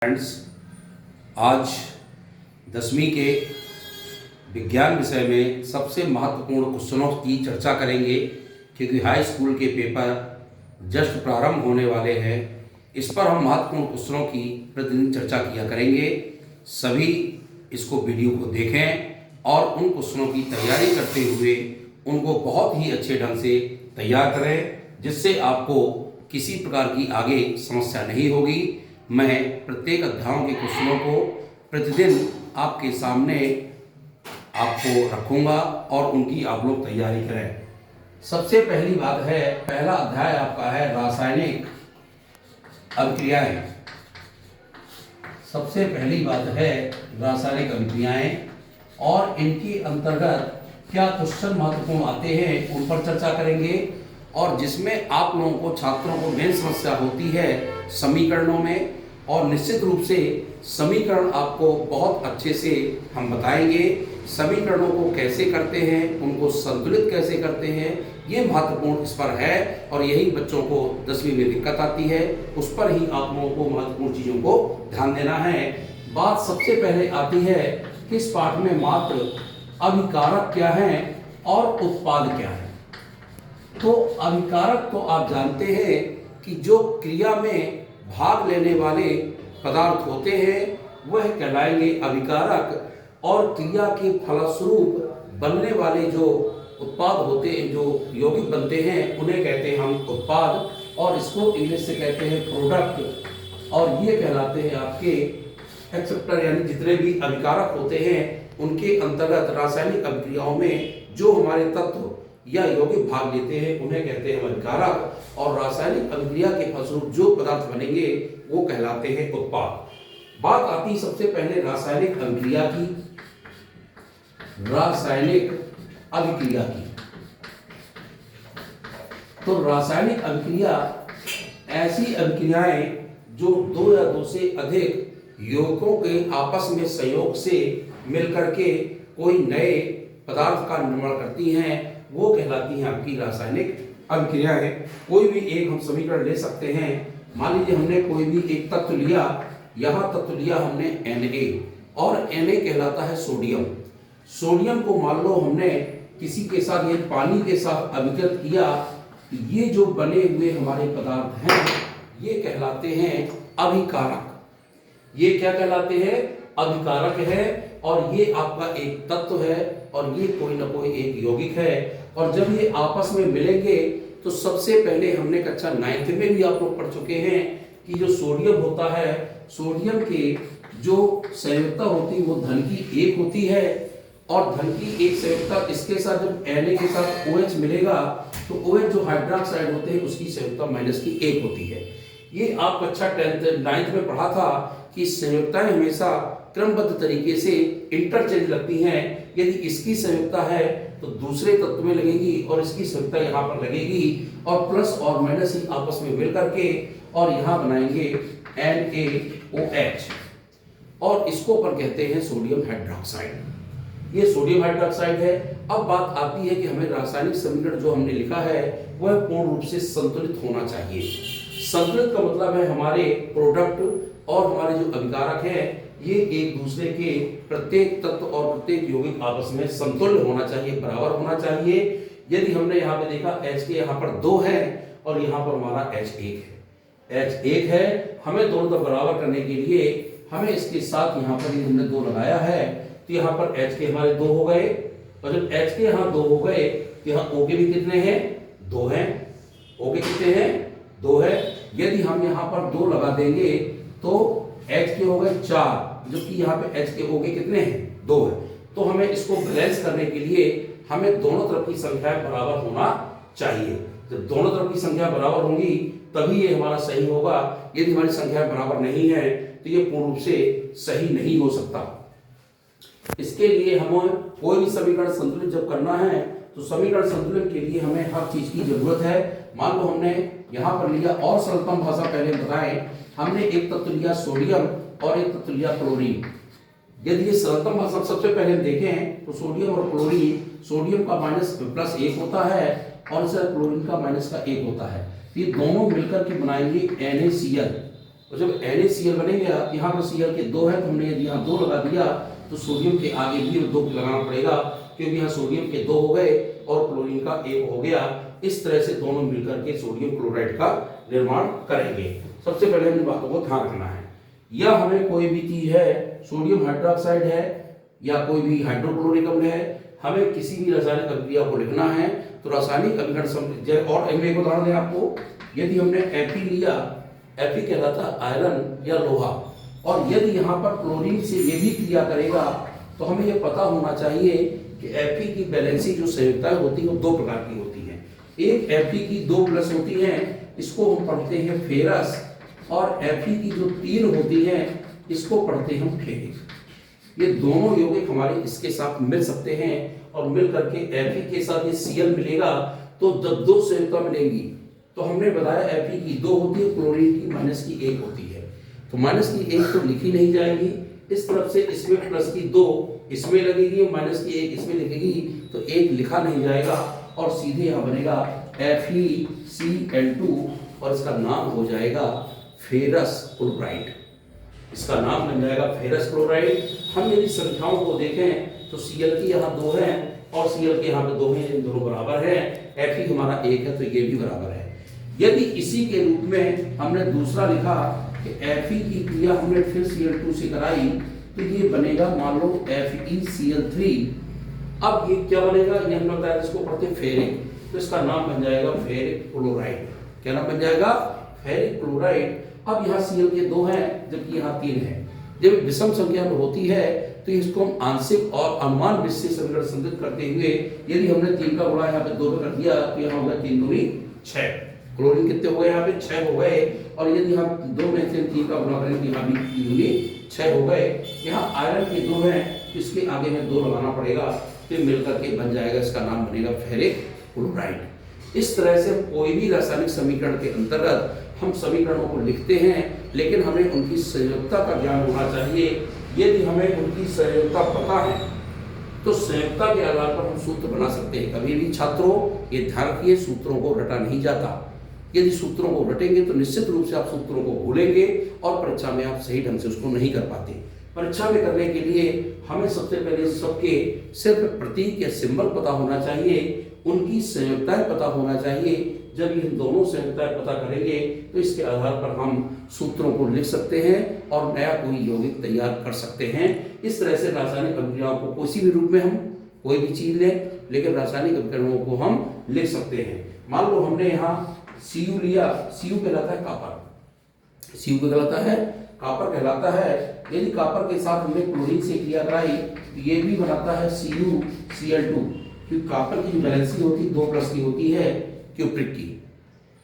Friends, आज 10वीं के विज्ञान विषय में सबसे महत्वपूर्ण क्वेश्चनों की चर्चा करेंगे, क्योंकि हाई स्कूल के पेपर जस्ट प्रारंभ होने वाले हैं। इस पर हम महत्वपूर्ण क्वेश्चनों की प्रतिदिन चर्चा किया करेंगे। सभी इसको वीडियो को देखें और उन क्वेश्चनों की तैयारी करते हुए उनको बहुत ही अच्छे ढंग से तैयार करें, जिससे आपको किसी प्रकार की आगे समस्या नहीं होगी। मैं प्रत्येक अध्यायों के क्वेश्चनों को प्रतिदिन आपके सामने आपको रखूंगा और उनकी आप लोग तैयारी करें। सबसे पहली बात है, पहला अध्याय आपका है रासायनिक अभिक्रियाएं। सबसे पहली बात है रासायनिक अभिक्रियाएं और इनके अंतर्गत क्या क्वेश्चन महत्वपूर्ण आते हैं उन पर चर्चा करेंगे। और जिसमें आप लोगों को छात्रों को मेन समस्या होती है समीकरणों में, और निश्चित रूप से समीकरण आपको बहुत अच्छे से हम बताएंगे। समीकरणों को कैसे करते हैं, उनको संतुलित कैसे करते हैं, ये महत्वपूर्ण इस पर है। और यही बच्चों को 10वीं में दिक्कत आती है, उस पर ही आप लोगों को महत्वपूर्ण चीज़ों को ध्यान देना है। बात सबसे पहले आती है किस पाठ में, मात्र अभिकारक क्या है और उत्पाद क्या है। तो अभिकारक तो आप जानते हैं कि जो क्रिया में भाग लेने वाले पदार्थ होते हैं वह कहलाएंगे अभिकारक, और क्रिया के फलस्वरूप बनने वाले जो उत्पाद होते हैं, जो यौगिक बनते हैं, उन्हें कहते हैं हम उत्पाद, और इसको इंग्लिश से कहते हैं प्रोडक्ट। और ये कहलाते हैं आपके एक्सेप्टर, यानी जितने भी अभिकारक होते हैं उनके अंतर्गत रासायनिक अभिक्रियाओं में जो हमारे तत्व या यौगिक भाग लेते हैं उन्हें कहते हैं अभिकारक, और रासायनिक अभिक्रिया के फलस्वरूप जो पदार्थ बनेंगे वो कहलाते हैं उत्पाद। बात आती है सबसे पहले रासायनिक अभिक्रिया की। रासायनिक अभिक्रिया की, तो रासायनिक अभिक्रिया ऐसी अभिक्रियाएं जो दो या दो से अधिक यौगिकों के आपस में संयोग से मिलकर के कोई नए पदार्थ का निर्माण करती हैं, वो कहलाती हैं आपकी रासायनिक अभिक्रियाएं। कोई भी एक हम समीकरण ले सकते हैं। मान लीजिए हमने कोई भी एक तत्व लिया, यहाँ तत्व लिया हमने Na, और Na कहलाता है सोडियम। सोडियम को मान लो हमने किसी के साथ, ये पानी के साथ अभिकृत किया, ये जो बने हुए हमारे पदार्थ हैं ये कहलाते हैं अभिकारक। ये क्या कहलाते हैं? अभिकारक है। और ये आपका एक तत्व है और ये कोई ना कोई एक यौगिक है। और जब ये आपस में मिलेंगे तो सबसे पहले हमने कक्षा 9th में भी आप लोग पढ़ चुके हैं कि जो सोडियम होता है, सोडियम के जो संयुक्ता होती है वो धन की 1 होती है, और धन की 1 संयुक्ता इसके साथ जब Na के साथ OH मिलेगा तो OH जो हाइड्रोक्साइड होते हैं उसकी संयुक्ता -1 होती है। ये आप कक्षा 9th में पढ़ा था कि संयुक्ताएं हमेशा क्रमबद्ध तरीके से इंटरचेंज लगती हैं। यदि इसकी संयुक्ता है तो दूसरे तत्व में लगेगी और इसकी संयुक्ता यहाँ पर लगेगी, और प्लस और माइनस ही आपस में मिल करके और यहाँ बनाएंगे NaOH, और इसको अपन कहते हैं सोडियम हाइड्रोक्साइड। ये सोडियम हाइड्रोक्साइड है। अब बात आती है कि हमें रासायनिक समीकरण जो हमने लिखा है वह पूर्ण रूप से संतुलित होना चाहिए। संतुलित का मतलब है हमारे प्रोडक्ट और हमारे जो अभिकारक हैं ये एक दूसरे के प्रत्येक तत्व और प्रत्येक यौगिक आपस में समतुल्य होना चाहिए, बराबर होना चाहिए। यदि हमने यहाँ पे देखा H के यहाँ पर 2 है और यहाँ पर हमारा H1 है, हमें दोनों तरफ बराबर करने के लिए हमें इसके साथ यहाँ पर हमने 2 लगाया है, तो यहाँ पर H के हमारे 2 हो गए, और जब H के यहाँ 2 हो गए तो यहाँ O के भी कितने हैं? 2 हैं। O के कितने हैं? 2 है। यदि हम यहाँ पर 2 लगा देंगे तो H के हो गए 4, जबकि यहाँ पे H के O के कितने हैं? 2 है। तो हमें इसको बैलेंस करने के लिए हमें दोनों तरफ की संख्या बराबर होना चाहिए। जब दोनों तरफ की संख्या बराबर होंगी तभी ये हमारा सही होगा। यदि हमारी संख्या बराबर नहीं है तो ये पूर्ण रूप से सही नहीं हो सकता। इसके लिए हमें कोई भी समीकरण संतुलित जब करना है तो समीकरण संतुलन के लिए हमें हर चीज की जरूरत है। मान लो हमने यहाँ पर लिया, और सरलतम भाषा पहले बताएं, हमने एक तत्व लिया सोडियम और एक तत्व लिया क्लोरीन। यदि ये सरलतम भाषा सबसे पहले देखें तो सोडियम और क्लोरीन, सोडियम का -+1 होता है और क्लोरीन का -1 होता है। ये दोनों मिलकर के बनाएंगे NaCl। और जब NaCl बनेगा, यहाँ पर Cl के 2 है तो हमने यदि यहाँ 2 लगा दिया तो सोडियम के आगे भी 2 लगाना पड़ेगा, क्योंकि यहाँ सोडियम के 2 हो गए और क्लोरीन का 1 हो गया। इस तरह से दोनों मिलकर के सोडियम क्लोराइड का निर्माण करेंगे। सबसे पहले इन बातों को ध्यान रखना है। या हमें कोई भी चीज है, सोडियम हाइड्रोक्साइड है या कोई भी हाइड्रोक्लोरिक अम्ल है, हमें किसी भी रासायनिक अभिक्रिया को लिखना है तो रासायनिक अभिकरण। और एक उदाहरण दें आपको, यदि हमने Fe लिया, Fe कहलाता आयरन या लोहा, और यदि यहाँ पर क्लोरीन से ये भी क्रिया करेगा तो हमें यह पता होना चाहिए कि Fe की बैलेंसी जो संयुक्ताएं होती है वो 2 प्रकार की होती हैं। एक Fe की 2+ होती है, इसको हम पढ़ते हैं फेरस, और Fe की जो 3 होती है इसको पढ़ते हैं हम फेरिक। ये दोनों यौगिक हमारे इसके साथ मिल सकते हैं और मिल करके Fe के साथ ये Cl मिलेगा, तो जब 2 संयुक्ता मिलेंगी तो हमने बताया Fe की 2 होती है, क्लोरीन की -1 होती है। तो -1 तो लिखी नहीं जाएगी, इस तरफ से इसमें +2 इसमें लगेगी और -1 इसमें लिखेगी, तो 1 लिखा नहीं जाएगा और सीधे यहाँ बनेगा FeCl2 और इसका नाम हो जाएगा फेरस क्लोराइड। इसका नाम बन जाएगा फेरस क्लोराइड। हम यदि संख्याओं को देखें तो Cl की यहाँ 2 है और Cl के यहाँ पे 2 हैं, इन दोनों बराबर है। Fe हमारा 1 है तो ये भी बराबर है। यदि इसी के रूप में हमने दूसरा लिखा कि Fe की क्रिया हमने फिर Cl2 से कराई तो ये बनेगा मान लो FeCl3। अब ये क्या बनेगा, ये हम लोग इसको पढ़ते हैं फेरिक, तो इसका नाम बन जाएगा फेरिक क्लोराइड। क्या नाम बन जाएगा, फेरिक क्लोराइड। अब यहाँ Cl के 2 हैं जबकि यहाँ 3 है। जब विषम संख्या में होती है तो इसको हम आंशिक और अनुमान विशेष समीकरण संतुलित करते हुए, यदि हमने 3 का गुणा यहाँ पे 2 पे कर दिया तो यहाँ होगा 3 दूनी 6। क्लोरीन कितने हो गए, यहाँ पे 6 हो गए, और यदि हम 2 में से 3 का गुणा करें तो यहाँ भी 3 दूनी 6 हो गए। यहाँ आयरन के 2 हैं, इसके आगे में 2 लगाना पड़ेगा, तो मिलकर के बन जाएगा, इसका नाम बनेगा फेरिक क्लोराइड। इस तरह से कोई भी रासायनिक समीकरण के अंतर्गत हम समीकरणों को लिखते हैं, लेकिन हमें उनकी संयोजकता का ज्ञान होना चाहिए। यदि हमें उनकी संयोजकता पता है तो संयोजकता के आधार पर हम सूत्र बना सकते हैं। कभी भी छात्रों ये ध्यान रखिए, सूत्रों को रटा नहीं जाता। यदि सूत्रों को रटेंगे तो निश्चित रूप से आप सूत्रों को भूलेंगे और परीक्षा में आप सही ढंग से उसको नहीं कर पाते। परीक्षा में करने के लिए हमें सबसे पहले सबके सिर्फ प्रतीक या सिंबल पता होना चाहिए, उनकी संयोजकताएं पता होना चाहिए। जब इन दोनों संयोजकताएं पता करेंगे तो इसके आधार पर हम सूत्रों को लिख सकते हैं और नया कोई यौगिक तैयार कर सकते हैं। इस तरह से रासायनिक अभिक्रियाओं को किसी भी रूप में हम कोई भी चीज लें, लेकिन रासायनिक अभिक्रियाओं को हम लिख सकते हैं। मान लो हमने यहाँ Cu लिया, Cu कहलाता है कापर। Cu कहलाता है कापर कहलाता है। यदि कापर के साथ हमने क्लोरीन से क्रिया कराई तो ये भी बनाता है CuCl2, क्योंकि कापर की जो बैलेंसी होती है 2+ की होती है क्यूप्रिक की।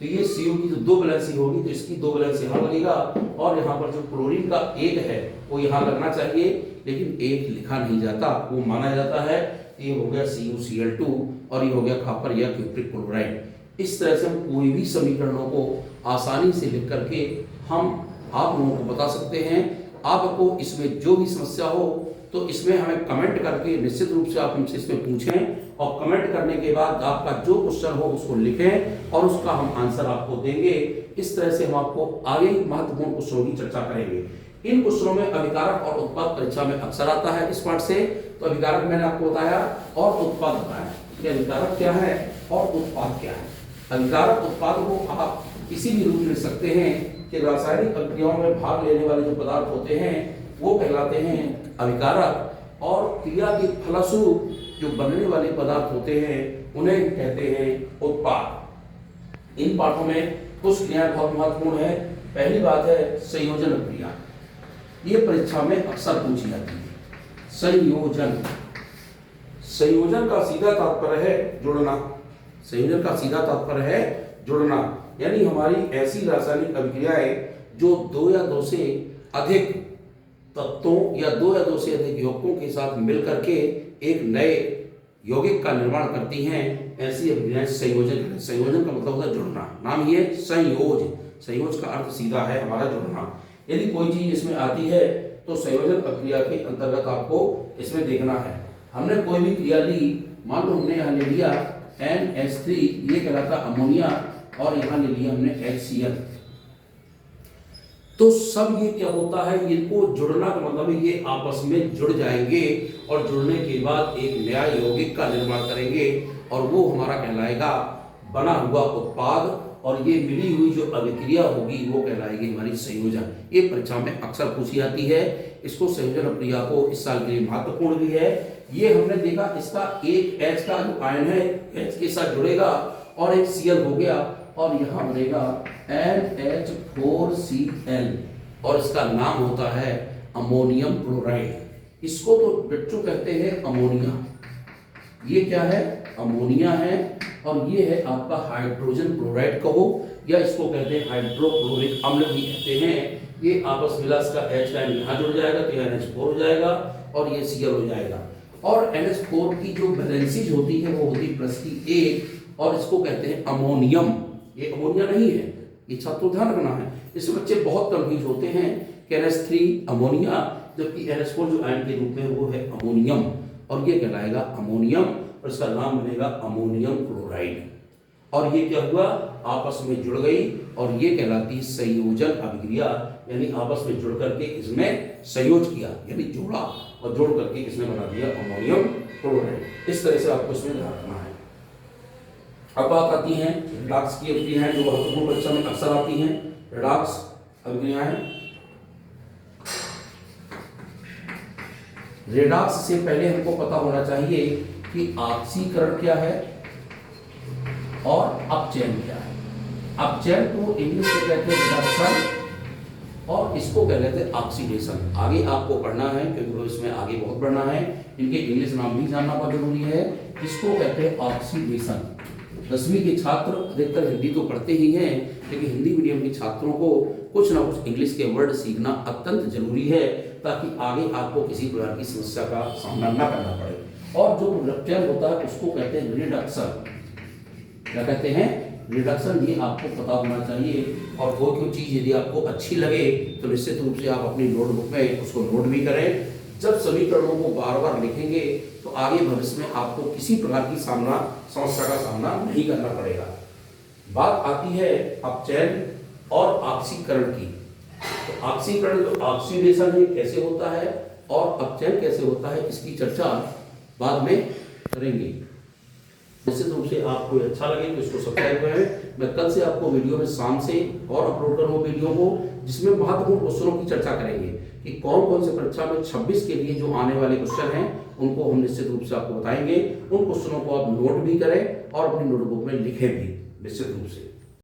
तो ये Cu की जो 2 बैलेंसी होगी तो इसकी 2 बैलेंसी यहाँ लगेगा, और यहाँ पर जो क्लोरीन का 1 है वो यहाँ लगना चाहिए, लेकिन 1 लिखा नहीं जाता, वो माना जाता है। ये हो गया CuCl2 और ये हो गया कापर या क्यूप्रिक क्लोराइड। इस तरह से हम कोई भी समीकरणों को आसानी से लिख करके हम आप लोगों को बता सकते हैं। आपको इसमें जो भी समस्या हो तो इसमें हमें कमेंट करके निश्चित रूप से आप हमसे इसमें पूछें, और कमेंट करने के बाद आपका जो क्वेश्चन हो उसको लिखें और उसका हम आंसर आपको देंगे। इस तरह से हम आपको आगे महत्वपूर्ण क्वेश्चनों की चर्चा करेंगे। इन क्वेश्चनों में अभिकारक और उत्पाद परीक्षा में अक्सर आता है इस पाठ से। तो अभिकारक मैंने आपको बताया और उत्पाद बताया कि अभिकारक क्या है और उत्पाद क्या है। अभिकारक उत्पाद को आप किसी भी रूप में लिख सकते हैं कि रासायनिक अभिक्रियाओं में भाग लेने वाले जो पदार्थ होते हैं वो कहलाते हैं अभिकारक, और क्रिया के फलस्वरूप जो बनने वाले पदार्थ होते हैं उन्हें कहते हैं उत्पाद। इन पाठों में कुछ क्रियाएं बहुत महत्वपूर्ण है। पहली बात है संयोजन क्रिया, ये परीक्षा में अक्सर पूछी जाती है। संयोजन, संयोजन का सीधा तात्पर्य है जुड़ना। संयोजन का सीधा तात्पर्य है जुड़ना, यानी हमारी ऐसी रासायनिक अभिक्रियाएं जो 2 या 2 से अधिक तत्वों या 2 या 2 से अधिक यौगिकों के साथ मिलकर के एक नए यौगिक का निर्माण करती हैं, ऐसी अभिक्रियाएं संयोजन। संयोजन का मतलब होता है जुड़ना, नाम ही है संयोज। संयोज का अर्थ सीधा है हमारा जुड़ना। यदि कोई चीज इसमें आती है तो संयोजन प्रक्रिया के अंतर्गत आपको इसमें देखना है। हमने कोई भी क्रिया ली, मान लो हमने यहाँ ले लिया NH3, ये कहलाता अमोनिया, और यहाँ ले लिया हमने HCl। तो सब ये क्या होता है, इनको जुड़ना का मतलब है ये आपस में जुड़ जाएंगे और जुड़ने के बाद एक नया यौगिक का निर्माण करेंगे और वो हमारा कहलाएगा बना हुआ उत्पाद। और ये मिली हुई जो अभिक्रिया होगी वो कहलाएगी हमारी संयोजन। ये परीक्षा में अक्सर पूछी जाती है। इसको संयोजन अभिक्रिया को इस साल के लिए महत्वपूर्ण भी है। ये हमने देखा इसका एक H का जो आयन है H के साथ जुड़ेगा और एक Cl हो गया और यहाँ बनेगा NH4Cl और इसका नाम होता है अमोनियम क्लोराइड। इसको तो बच्चों कहते हैं अमोनिया। ये क्या है, अमोनिया है और ये है आपका हाइड्रोजन क्लोराइड कहो या इसको कहते हैं हाइड्रोक्लोरिक अम्ल भी कहते हैं। ये आपस में इसका H लाइन यहाँ जुड़ जाएगा तो यह NH4 हो जाएगा और ये Cl हो जाएगा। और NH4 की जो वैलेंसीज होती है वो होती प्लस की 1 और इसको कहते हैं अमोनियम। ये अमोनिया नहीं है, ये छात्रों ध्यान रखना है। इसमें बच्चे बहुत कंफ्यूज होते हैं कि NH3 अमोनिया जबकि NH4 जो आयन के रूप में वो है अमोनियम और ये कहलाएगा अमोनियम और इसका नाम बनेगा अमोनियम क्लोराइड। और ये क्या हुआ, आपस में जुड़ गई और ये कहलाती संयोजन अभिक्रिया, यानी आपस में जुड़ करके इसमें संयोज किया यानी जोड़ा और जोड़ करके इसने बना दिया अमोनियम क्लोराइड। इस तरह से आपको इसमें ध्यान रखना है। अब बात आती है रिडॉक्स की अभिक्रियाएं जो महत्वपूर्ण परीक्षा में अक्सर आती हैं। रिडॉक्स अभिक्रियाएं, रिडॉक्स से पहले हमको पता होना चाहिए कि ऑक्सीकरण क्या है और अपचयन क्या है। अपचयन को इंग्लिश में कहते हैं रिडक्शन और इसको कह लेते हैं ऑक्सीडेशन। आगे आपको पढ़ना है क्योंकि इसमें आगे बहुत पढ़ना है, इनके इंग्लिश नाम भी जानना बहुत जरूरी है। इसको कहते हैं ऑक्सीडेशन। 10वीं के छात्र अधिकतर हिंदी तो पढ़ते ही हैं लेकिन हिंदी मीडियम के छात्रों को कुछ ना कुछ इंग्लिश के वर्ड सीखना अत्यंत जरूरी है ताकि आगे आपको किसी प्रकार की समस्या का सामना न करना पड़े। और जो रिडक्शन होता है उसको कहते हैं रिडक्शन। क्या कहते हैं, रिडक्शन। ये आपको पता होना चाहिए और कोई चीज़ यदि आपको अच्छी लगे तो निश्चित रूप से आप अपनी नोटबुक में उसको नोट भी करें। जब समीकरणों को बार बार लिखेंगे तो आगे भविष्य में आपको किसी प्रकार की समस्या का सामना नहीं करना पड़ेगा। बात आती है अपचयन और ऑक्सीकरण की। तो ऑक्सीकरण जो ऑक्सीडेशन है कैसे होता है और अपचयन कैसे होता है इसकी चर्चा बाद में करेंगे। निश्चित रूप से आपको अच्छा लगे तो इसको सब्सक्राइब करें। मैं कल से आपको वीडियो में शाम से और अपलोड करूँगा वीडियो को जिसमें महत्वपूर्ण क्वेश्चनों की चर्चा करेंगे कि कौन कौन से परीक्षा में 26 के लिए जो आने वाले क्वेश्चन हैं उनको हम निश्चित रूप से आपको बताएंगे। उन क्वेश्चनों को आप नोट भी करें और अपनी नोटबुक में लिखें भी निश्चित रूप से।